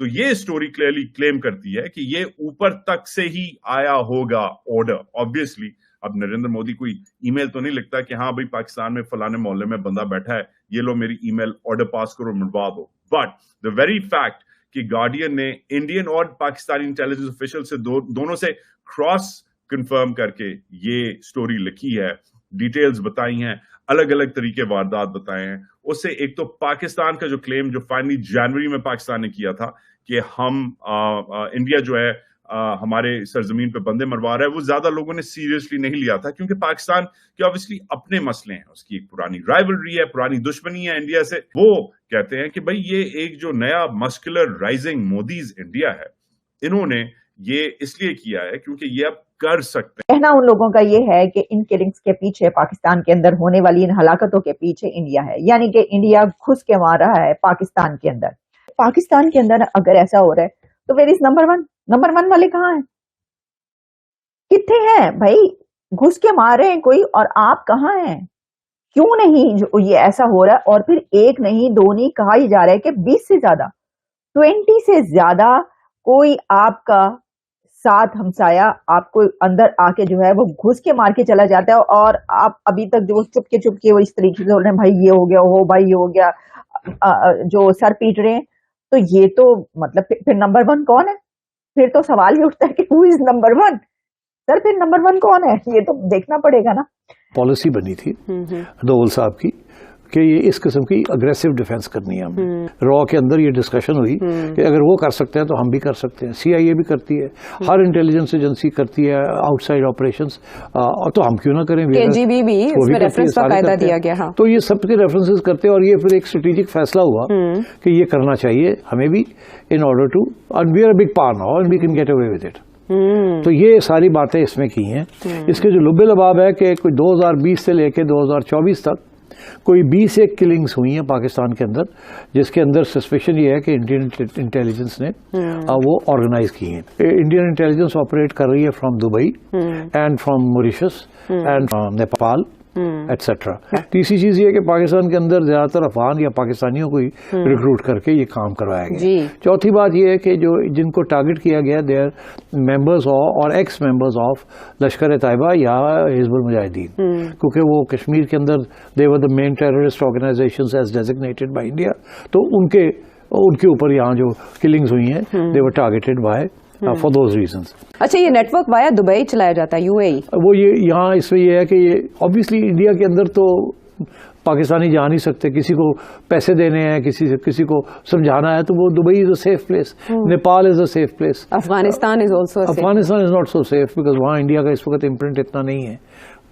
تو یہ story clearly کلیم کرتی ہے کہ یہ اوپر تک سے ہی آیا ہوگا آرڈر. آبویسلی اب نریندر مودی کوئی ای میل تو نہیں لکھتا کہ ہاں بھائی پاکستان میں فلانے محلے میں بندہ بیٹھا ہے, یہ لو میری ای میل آرڈر پاس کرو منڈوا دو. بٹ دا ویری فیکٹ کہ گارڈین نے انڈین اور پاکستانی انٹیلیجنس آفیشل سے دونوں سے کراس کنفرم کر کے یہ سٹوری لکھی ہے, ڈیٹیلز بتائی ہیں, الگ الگ طریقے واردات بتائے ہیں. اس سے ایک تو پاکستان کا جو کلیم جو فائنلی جنوری میں پاکستان نے کیا تھا کہ ہم انڈیا جو ہے ہمارے سرزمین پہ بندے مروا رہا ہے, وہ زیادہ لوگوں نے سیریسلی نہیں لیا تھا, کیونکہ پاکستان کے obviously اپنے مسئلے ہیں, اس کی ایک پرانی رائیولری ہے, پرانی دشمنی ہے انڈیا سے. وہ کہتے ہیں کہ بھائی یہ ایک جو نیا مسکولر رائزنگ مودیز انڈیا ہے, انہوں نے یہ اس لیے کیا ہے کیونکہ یہ اب کر سکتے ہیں. کہنا ان لوگوں کا یہ ہے کہ ان کلنگز کے پیچھے, پاکستان کے اندر ہونے والی ان ہلاکتوں کے پیچھے انڈیا ہے, یعنی کہ انڈیا گھس کے مار رہا ہے پاکستان کے اندر. پاکستان کے اندر اگر ایسا ہو رہا ہے تو ویئر از نمبر ون والے کہاں ہیں, کتنے ہیں بھائی؟ گھس کے مار رہے ہیں کوئی, اور آپ کہاں ہیں؟ کیوں نہیں یہ ایسا ہو رہا ہے؟ اور پھر ایک نہیں دو نہیں, کہا ہی جا رہا ہے کہ 20 سے زیادہ 20 سے زیادہ کوئی آپ کا ساتھ ہمسایا آپ کو اندر آ کے جو ہے وہ گھس کے مار کے چلا جاتا ہے, اور آپ ابھی تک جو چپ کے وہ اس طریقے سے بول رہے ہیں بھائی یہ ہو گیا, ہو بھائی یہ ہو گیا, جو سر پیٹ رہے ہیں. تو یہ تو مطلب پھر نمبر 1 کون ہے؟ پھر تو سوال یہ اٹھتا ہے کہ ہو از نمبر 1؟ سر پھر نمبر 1 کون ہے؟ یہ تو دیکھنا پڑے گا نا. پالیسی بنی تھی دوول صاحب کی کہ یہ اس قسم کی اگریسو ڈیفenس کرنی ہے. ہمیں را کے اندر یہ ڈسکشن ہوئی کہ اگر وہ کر سکتے ہیں تو ہم بھی کر سکتے ہیں. CIA بھی کرتی ہے, ہر انٹیلیجنس ایجنسی کرتی ہے آؤٹ سائڈ آپریشنز, تو ہم کیوں نہ کریں؟ KGB بھی اس میں ریفرنس باقاعدہ دیا گیا. تو یہ سب کے ریفرنسز کرتے ہیں, اور یہ پھر ایک اسٹریٹجک فیصلہ ہوا کہ یہ کرنا چاہیے ہمیں بھی, in order to, and we are a big power now and we can get away with it. تو یہ ساری باتیں اس میں کی ہیں. اس کے جو لب لباب ہے کہ کوئی 2020 سے لے کے 2024 تک کوئی 20 ایک کلنگز ہوئی ہیں پاکستان کے اندر, جس کے اندر سسپیشن یہ ہے کہ انڈین انٹیلیجنس نے وہ آرگنائز کی ہیں. انڈین انٹیلیجنس آپریٹ کر رہی ہے from Dubai and from Mauritius and from Nepal etcetera. تیسری چیز یہ ہے کہ پاکستان کے اندر زیادہ تر افغان یا پاکستانیوں کو ہی ریکروٹ کر کے یہ کام کروایا گیا. چوتھی بات یہ ہے کہ جو جن کو ٹارگٹ کیا گیا دے آر ممبرز اور ex members of Lashkar Taiba یا حزب المجاہدین, کیونکہ وہ کشمیر کے اندر they were the main terrorist organisations as designated by India. تو ان کے اوپر یہاں جو کلنگز ہوئی ہیں they were targeted by for those reasons. اچھا, یہ نیٹ ورک وایا دبئی چلایا جاتا ہے UAE؟ وہ یہ یہاں اس میں یہ ہے کہ یہ obviously انڈیا کے اندر تو پاکستانی جا نہیں سکتے, کسی کو پیسے دینے ہیں, کسی کو سمجھانا ہے, تو وہ Dubai is a safe place, Nepal is a safe place, Afghanistan is not so safe because وہاں انڈیا کا اس وقت امپرنٹ اتنا نہیں ہے.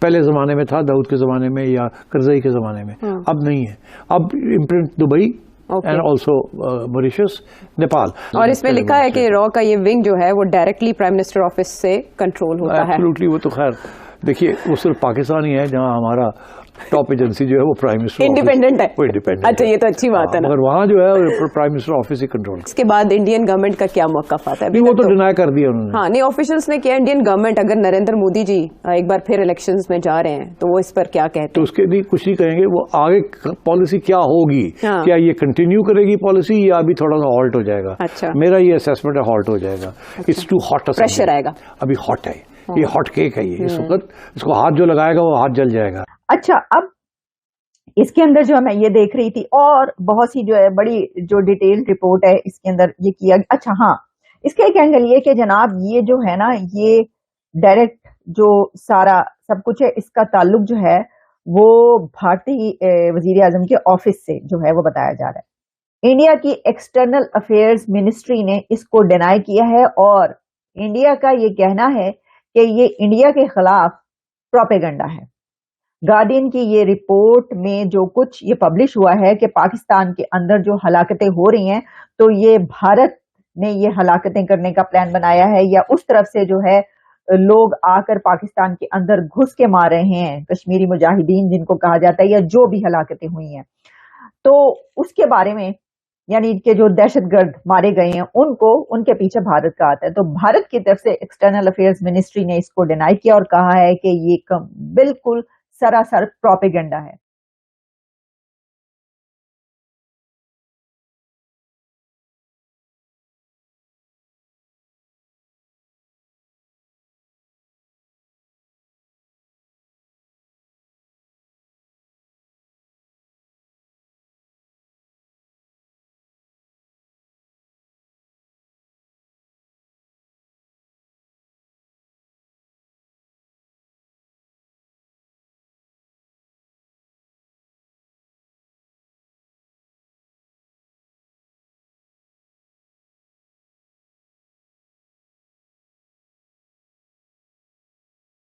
پہلے زمانے میں تھا, داؤد کے زمانے میں یا کرزئی کے زمانے میں, اب نہیں ہے. اب imprint Dubai and also Mauritius, Nepal. اور اس میں لکھا ہے کہ را کا یہ ونگ جو ہے وہ ڈائریکٹلی پرائم منسٹر آفس سے کنٹرول ہوتا ہے. ایبسولوٹلی. وہ تو خیر دیکھیے وہ صرف پاکستان ہی ہے جہاں ہمارا ٹاپ ایجنسی جو ہے وہ پرائم منسٹر انڈیپینڈنٹ ہے. وہ انڈیپینڈنٹ. اچھا, یہ تو اچھی بات ہے نا. مگر وہاں جو ہے پرائم منسٹر آفس ہی کنٹرول. اس کے بعد انڈین گورنمنٹ کا کیا موقف آتا ہے؟ وہ تو ڈینائی کر دیا انہوں نے. ہاں نہیں, آفیشلس نے کیا انڈین گورنمنٹ اگر نریندر مودی جی ایک بار پھر الیکشنز میں جا رہے ہیں تو وہ اس پر کیا کہتے ہیں؟ تو اس کے لیے کچھ نہیں کہیں گے. وہ آگے پالیسی کیا ہوگی, کیا یہ کنٹینیو کرے گی پالیسی یا ابھی تھوڑا سا ہالٹ ہو جائے گا؟ اچھا, میرا یہ اسیسمنٹ ہے ہالٹ ہو جائے گا. اٹس ٹو ہاٹ, پریشر آئے گا. ابھی ہاٹ ہے, یہ ہاٹ کیک ہے یہ. اس وقت اس کو ہاتھ جو لگائے گا وہ ہاتھ جل جائے گا. اچھا, اب اس کے اندر جو میں یہ دیکھ رہی تھی اور بہت سی جو ہے بڑی جو ڈیٹیل رپورٹ ہے اس کے اندر یہ کیا. اچھا ہاں, اس کا ایک اینگل یہ کہ جناب یہ جو ہے نا یہ ڈائریکٹ جو سارا سب کچھ ہے اس کا تعلق جو ہے وہ بھارتی وزیر اعظم کے آفس سے جو ہے وہ بتایا جا رہا ہے. انڈیا کی ایکسٹرنل افیئرز منسٹری نے اس کو ڈینائی کیا ہے, اور انڈیا کا یہ کہنا ہے کہ یہ انڈیا کے خلاف پروپیگنڈا ہے. گارڈین کی یہ رپورٹ میں جو کچھ یہ پبلش ہوا ہے کہ پاکستان کے اندر جو ہلاکتیں ہو رہی ہیں تو یہ بھارت نے یہ ہلاکتیں کرنے کا پلان بنایا ہے, یا اس طرف سے جو ہے لوگ آ کر پاکستان کے اندر گھس کے مار رہے ہیں, کشمیری مجاہدین جن کو کہا جاتا ہے, یا جو بھی ہلاکتیں ہوئی ہیں. تو اس کے بارے میں یعنی کہ جو دہشت گرد مارے گئے ہیں ان کے پیچھے بھارت کا آتا ہے. تو بھارت کی طرف سے ایکسٹرنل افیئرز منسٹری نے اس کو ڈینائی کیا اور کہا ہے کہ یہ بالکل سراسر پروپیگنڈا ہے.